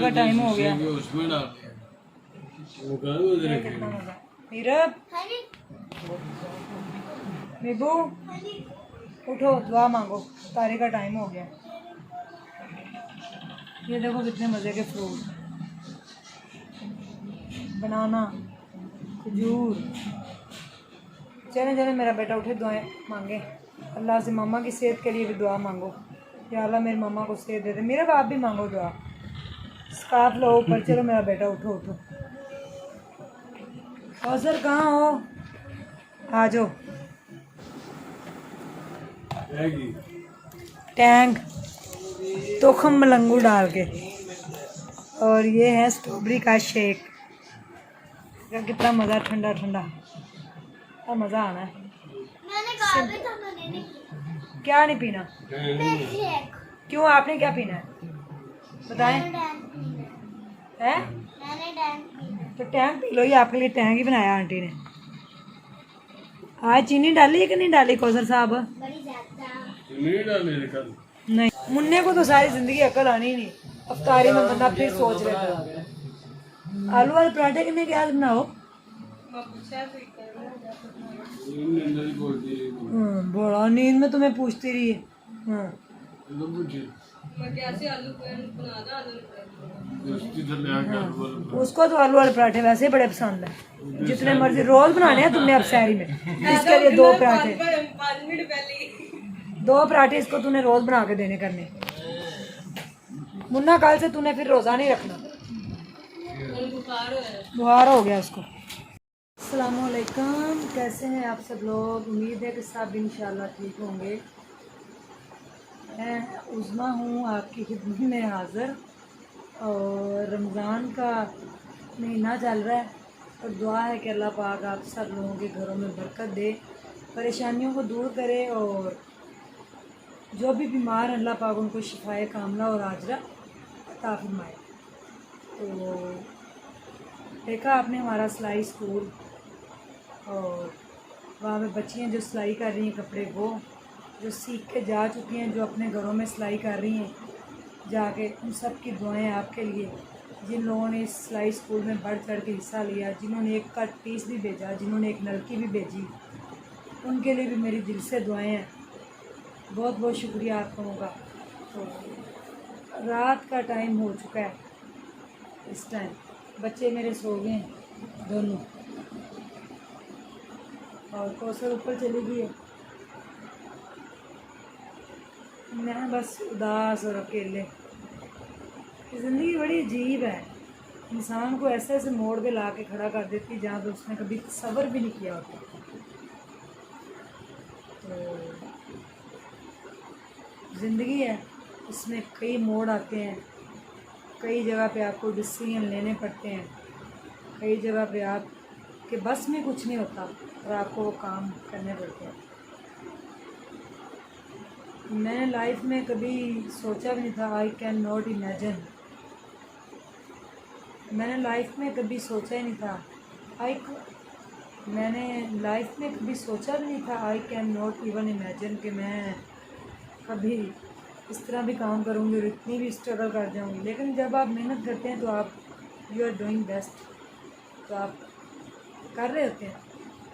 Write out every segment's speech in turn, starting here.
का टाइम हो गया। उसमें डाल कितना मजा। नीरब, नीबू, उठो दुआ मांगो, तारी का टाइम हो गया। ये देखो कितने मज़े के फ्रूट, बनाना, खजूर। चले चले मेरा बेटा उठे, दुआएं मांगे अल्लाह से। मामा की सेहत के लिए भी दुआ मांगो, या अल्लाह मेरी मामा को सेहत दे दे। मेरा बाप भी मांगो दुआ। स्कार्फ लो ऊपर, चलो मेरा बेटा उठो उठो। और सर कहाँ हो, आ जाओ। टैंक तोखम मलंगू डाल के, और ये है स्ट्रॉबेरी का शेक। कितना मज़ा, ठंडा ठंडा, क्या मज़ा आना है। मैंने कहा भी था मैंने नहीं पीना। क्या नहीं पीना? क्यों, आपने क्या पीना है बताएं? है तो टैंक पी लो, ये आपके लिए टैंक ही बनाया आंटी ने। आज चीनी डाली है कि नहीं डाली कौसर साहब? नहीं, मुन्ने को तो सारी जिंदगी अकल आनी ही नहीं। अफ्तारी में बंदा फिर सोच लेता है। आलू वाले पराठे कितने क्या बनाओ? बड़ा नींद में तुम्हें पूछती रही है। उसको तो आलू वाले पराठे वैसे ही बड़े पसंद है। जितने मर्जी रोज बनाने हैं तुमने अब शहरी में, इसके लिए दो पराठे इसको तूने रोज बना के देने करने। मुन्ना कल से तूने फिर रोजा नहीं रखना, बुखार हो गया उसको। अस्सलामुअलैकुम, कैसे हैं आप सब लोग? उम्मीद है कि सब इंशाल्लाह ठीक होंगे। मैं उज़्मा हूँ आपकी खिदमत में हाज़िर, और रमज़ान का महीना चल रहा है, और दुआ है कि अल्लाह पाक आप सब लोगों के घरों में बरकत दे, परेशानियों को दूर करे, और जो भी बीमार हैं अल्लाह पाक उनको शिफाए कामला और आजरा अता फरमाए। तो देखा आपने हमारा सिलाई स्कूल, और वहाँ पे बच्चियाँ जो सिलाई कर रही हैं कपड़े, वो जो सीख के जा चुकी हैं, जो अपने घरों में सिलाई कर रही हैं जाके, उन सब की दुआएं आपके लिए। जिन लोगों ने इस सिलाई स्कूल में बढ़ चढ़ के हिस्सा लिया, जिन्होंने एक कट पीस भी भेजा, जिन्होंने एक नलकी भी भेजी, उनके लिए भी मेरी दिल से दुआएं हैं। बहुत बहुत शुक्रिया आप लोगों का। तो रात का टाइम हो चुका है, इस टाइम बच्चे मेरे सो गए हैं दोनों, और कौसर ऊपर चली गई है। मैं बस उदास और अकेले। ज़िंदगी बड़ी अजीब है, इंसान को ऐसे ऐसे मोड़ पे ला के खड़ा कर देती जहाँ पे उसने कभी सब्र भी नहीं किया होता। तो ज़िंदगी है, इसमें कई मोड़ आते हैं, कई जगह पे आपको डिसीजन लेने पड़ते हैं, कई जगह पे आपके बस में कुछ नहीं होता और आपको वो काम करने पड़ते हैं। मैंने लाइफ में कभी सोचा भी नहीं था, आई कैन नॉट इमेजिन, मैंने लाइफ में कभी सोचा ही नहीं था, मैंने लाइफ में कभी सोचा भी नहीं था, I can not even imagine कि मैं कभी इस तरह भी काम करूँगी और इतनी भी स्ट्रगल कर जाऊँगी। लेकिन जब आप मेहनत करते हैं तो आप, यू आर डूइंग बेस्ट, तो आप कर रहे होते हैं।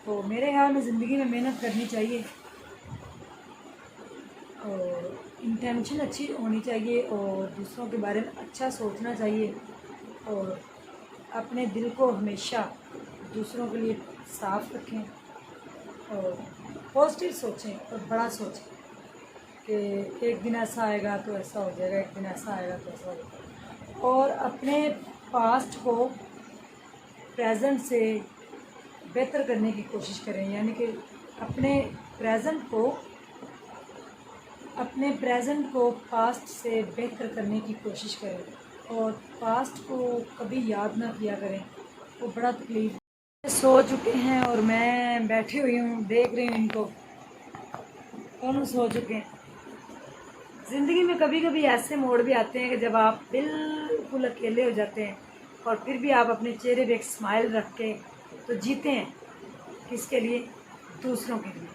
तो मेरे ख्याल में ज़िंदगी में मेहनत करनी चाहिए, और इंटेंशन अच्छी होनी चाहिए, और दूसरों के बारे में अच्छा सोचना चाहिए, और अपने दिल को हमेशा दूसरों के लिए साफ़ रखें, और पॉजिटिव सोचें और बड़ा सोचें कि एक दिन ऐसा आएगा तो ऐसा हो जाएगा, एक दिन ऐसा आएगा तो ऐसा हो जाएगा। और अपने पास्ट को प्रेजेंट से बेहतर करने की कोशिश करें, यानी कि अपने प्रेजेंट को पास्ट से बेहतर करने की कोशिश करें, और पास्ट को कभी याद ना किया करें, वो बड़ा तकलीफ। सो चुके हैं और मैं बैठी हुई हूँ, देख रही हूँ इनको, दोनों सो चुके हैं। ज़िंदगी में कभी कभी ऐसे मोड़ भी आते हैं कि जब आप बिल्कुल अकेले हो जाते हैं, और फिर भी आप अपने चेहरे पे एक स्माइल रख के तो जीते हैं। किसके लिए? दूसरों के लिए।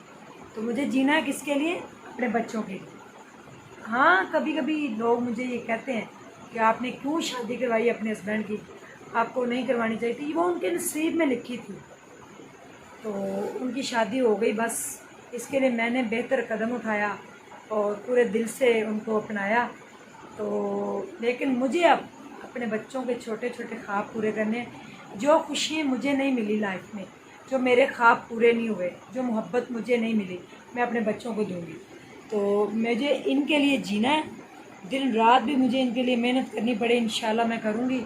तो मुझे जीना है किसके लिए? अपने बच्चों के लिए। हाँ, कभी कभी लोग मुझे ये कहते हैं कि आपने क्यों शादी करवाई अपने हस्बैंड की, आपको नहीं करवानी चाहिए थी, वो उनके नसीब में लिखी थी। तो उनकी शादी हो गई, बस इसके लिए मैंने बेहतर कदम उठाया और पूरे दिल से उनको अपनाया। तो लेकिन मुझे अब अपने बच्चों के छोटे छोटे ख्वाब पूरे करने, जो खुशी मुझे नहीं मिली लाइफ में, जो मेरे ख्वाब पूरे नहीं हुए, जो मोहब्बत मुझे नहीं मिली, मैं अपने बच्चों को दूंगी। तो मुझे इनके लिए जीना है, दिन रात भी मुझे इनके लिए मेहनत करनी पड़े इंशाल्लाह मैं करूँगी।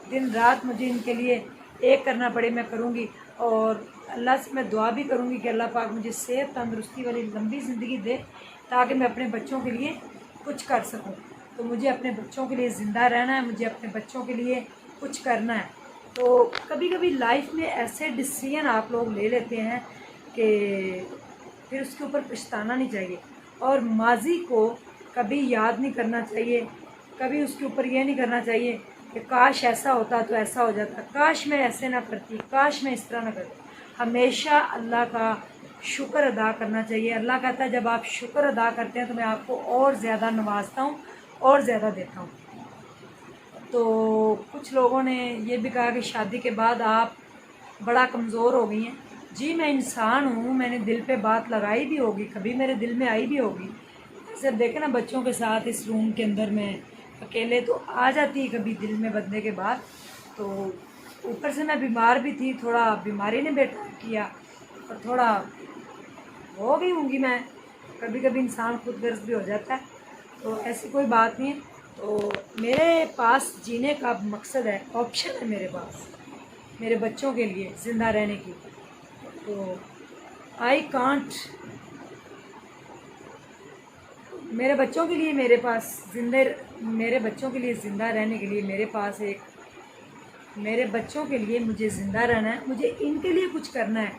दिन रात मुझे इनके लिए एक करना पड़े मैं करूँगी। और अल्लाह से मैं दुआ भी करूँगी कि अल्लाह पाक मुझे सेहत तंदुरुस्ती वाली लंबी ज़िंदगी दे, ताकि मैं अपने बच्चों के लिए कुछ कर सकूँ। तो मुझे अपने बच्चों के लिए ज़िंदा रहना है, मुझे अपने बच्चों के लिए कुछ करना है। तो कभी कभी लाइफ में ऐसे डिसीजन आप लोग ले लेते हैं कि फिर उसके ऊपर पछताना नहीं चाहिए, और माजी को कभी याद नहीं करना चाहिए, कभी उसके ऊपर ये नहीं करना चाहिए कि काश ऐसा होता तो ऐसा हो जाता, काश मैं ऐसे ना करती, काश मैं इस तरह ना करती। हमेशा अल्लाह का शुक्र अदा करना चाहिए। अल्लाह कहता है जब आप शुक्र अदा करते हैं तो मैं आपको और ज़्यादा नवाजता हूँ और ज़्यादा देता हूँ। तो कुछ लोगों ने ये भी कहा कि शादी के बाद आप बड़ा कमज़ोर हो गई हैं। जी मैं इंसान हूँ, मैंने दिल पे बात लगाई भी होगी, कभी मेरे दिल में आई भी होगी। जैसे देखे ना बच्चों के साथ इस रूम के अंदर मैं अकेले तो आ जाती है कभी दिल में बंदे के बाद। तो ऊपर से मैं बीमार भी थी, थोड़ा बीमारी ने बेटा किया और थोड़ा हो गई होंगी मैं, कभी कभी इंसान खुद गर्ज भी हो जाता है। तो ऐसी कोई बात नहीं है। तो मेरे पास जीने का मकसद है, ऑप्शन है मेरे पास मेरे बच्चों के लिए ज़िंदा रहने की। तो आई कांट, मेरे बच्चों के लिए मेरे पास मेरे बच्चों के लिए ज़िंदा रहने के लिए मेरे पास एक, मेरे बच्चों के लिए मुझे ज़िंदा रहना है, मुझे इनके लिए कुछ करना है,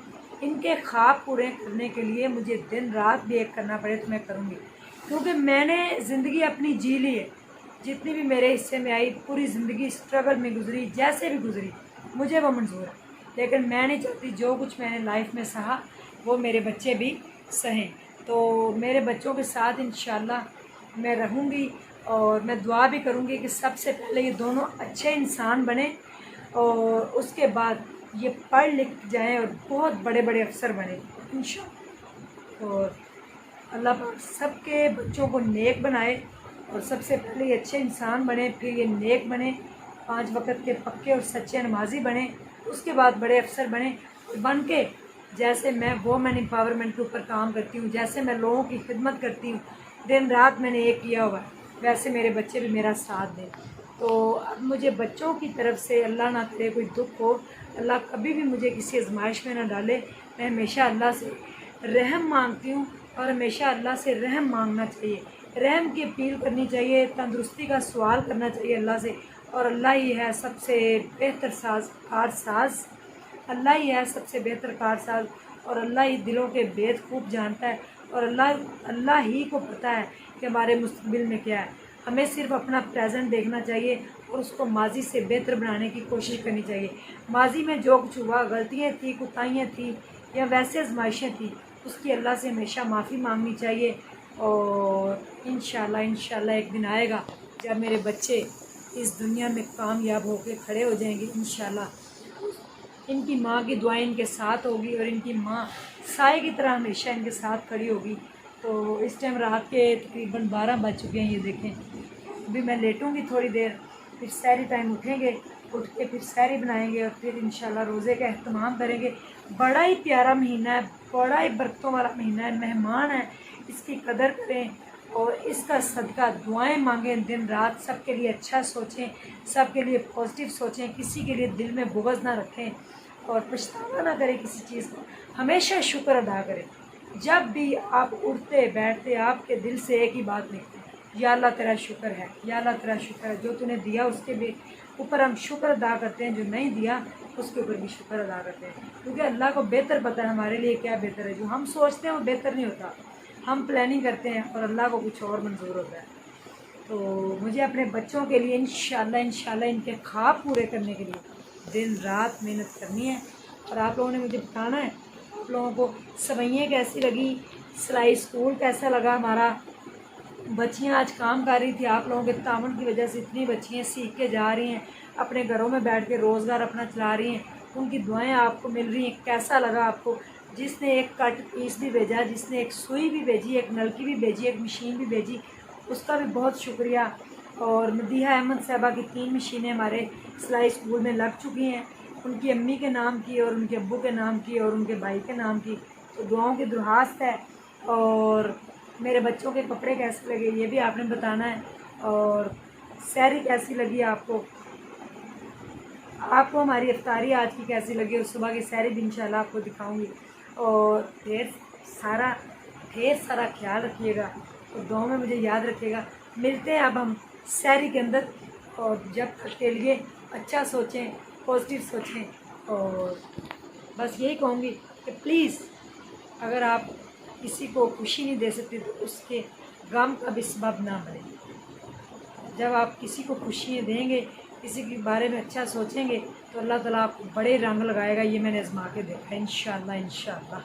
इनके ख्वाब पूरे करने के लिए मुझे दिन रात भी एक करना पड़े तो मैं करूँगी। क्योंकि मैंने ज़िंदगी अपनी जी ली है, जितनी भी मेरे हिस्से में आई पूरी ज़िंदगी स्ट्रगल में गुजरी, जैसे भी गुजरी मुझे वो मंजूर है। लेकिन मैं नहीं चाहती जो कुछ मैंने लाइफ में सहा वो मेरे बच्चे भी सहें। तो मेरे बच्चों के साथ इंशाल्लाह मैं रहूँगी और मैं दुआ भी करूँगी कि सबसे पहले ये दोनों अच्छे इंसान बने और उसके बाद ये पढ़ लिख जाएं और बहुत बड़े बड़े अफसर बने इंशाल्लाह। और अल्लाह पाक सबके बच्चों को नेक बनाए और सबसे पहले ये अच्छे इंसान बने, फिर ये नेक बने, 5 वक़्त के पक्के और सच्चे नमाजी बने, उसके बाद बड़े अफसर बने। बन के जैसे मैं वोमेन एम्पावरमेंट के ऊपर काम करती हूँ, जैसे मैं लोगों की खिदमत करती हूँ, दिन रात मैंने एक किया हुआ है, वैसे मेरे बच्चे भी मेरा साथ दें। तो अब मुझे बच्चों की तरफ से अल्लाह ना करे कोई दुख हो, अल्लाह कभी भी मुझे किसी आजमाइश में ना डाले। मैं हमेशा अल्लाह से रहम मांगती हूँ और हमेशा अल्लाह से रहम मांगना चाहिए, रहम की अपील करनी चाहिए, तंदुरुस्ती का सवाल करना चाहिए अल्लाह से। और अल्लाह ही है सबसे बेहतर कारसाज, अल्लाह ही है सबसे बेहतर कारसाज, और अल्लाह ही दिलों के भेद खूब जानता है। और अल्लाह ही को पता है कि हमारे मुस्तकबिल में क्या है। हमें सिर्फ अपना प्रेजेंट देखना चाहिए और उसको माजी से बेहतर बनाने की कोशिश करनी चाहिए। माजी में जो कुछ हुआ, गलतियाँ थी, कोताहियाँ थी या वैसे आजमाइशें थी, उसकी अल्लाह से हमेशा माफ़ी मांगनी चाहिए। और इंशाल्लाह एक दिन आएगा जब मेरे बच्चे इस दुनिया में कामयाब होकर खड़े हो जाएंगे इंशाल्लाह। इनकी माँ की दुआएं इनके साथ होगी और इनकी माँ साए की तरह हमेशा इनके साथ खड़ी होगी। तो इस टाइम रात के तकरीबन 12 बज चुके हैं, ये देखें। अभी मैं लेटूंगी थोड़ी देर, फिर सहरी टाइम उठेंगे, उठ के फिर सहरी बनाएंगे और फिर इंशाल्लाह रोज़े का अहतमाम करेंगे। बड़ा ही प्यारा महीना है, बड़ा ही बरकतों वाला महीना है, मेहमान है, इसकी कदर करें और इसका सदका दुआएं मांगें दिन रात। सबके लिए अच्छा सोचें, सबके लिए पॉजिटिव सोचें, किसी के लिए दिल में बुग़्ज़ ना रखें और पछतावा ना करें किसी चीज़ को। हमेशा शुक्र अदा करें, जब भी आप उठते बैठते आपके दिल से एक ही बात निकले, या अल्लाह तेरा शुक्र है, या अल्लाह तेरा शुक्र है। जो तूने दिया उसके भी ऊपर हम शुक्र अदा करते हैं, जो नहीं दिया उसके ऊपर भी शुक्र अदा करते हैं, क्योंकि अल्लाह को बेहतर पता है हमारे लिए क्या बेहतर है। जो हम सोचते हैं वो बेहतर नहीं होता, हम प्लानिंग करते हैं और अल्लाह को कुछ और मंजूर होता है। तो मुझे अपने बच्चों के लिए इंशाल्लाह इनके ख्वाब पूरे करने के लिए दिन रात मेहनत करनी है। और आप लोगों ने मुझे बताना है आप लोगों को सवैयाँ कैसी लगी, सिलाई स्कूल कैसा लगा हमारा, बच्चियाँ आज काम कर रही थी, आप लोगों के तामन की वजह से इतनी बच्चियाँ सीख के जा रही हैं, अपने घरों में बैठ के रोज़गार अपना चला रही हैं, उनकी दुआएं आपको मिल रही हैं। कैसा लगा आपको? जिसने एक कट पीस भी भेजा, जिसने एक सुई भी भेजी, एक नलकी भी भेजी, एक मशीन भी भेजी, उसका भी बहुत शुक्रिया। और मदीहा अहमद साहबा की 3 मशीनें हमारे सिलाई स्कूल में लग चुकी हैं, उनकी अम्मी के नाम की और उनके अब्बू के नाम की और उनके भाई के नाम की। तो दुआओं की दरख्वास्त है। और मेरे बच्चों के कपड़े कैसे लगे ये भी आपने बताना है। और सहरी कैसी लगी आपको हमारी इफ्तारी आज की कैसी लगी, और सुबह की सहरी भी इंशाल्लाह आपको दिखाऊंगी। और ढेर सारा ख्याल रखिएगा और दुआ में मुझे याद रखिएगा। मिलते हैं अब हम सहरी के अंदर, और जब तक के लिए अच्छा सोचें, पॉजिटिव सोचें। और बस यही कहूँगी कि प्लीज़ अगर आप किसी को खुशी नहीं दे सकते तो उसके गम का भी सबब ना बने। जब आप किसी को खुशियाँ देंगे, किसी के बारे में अच्छा सोचेंगे, तो अल्लाह ताला आपको बड़े रंग लगाएगा। ये मैंने आज़मा के देखा, इंशाअल्लाह।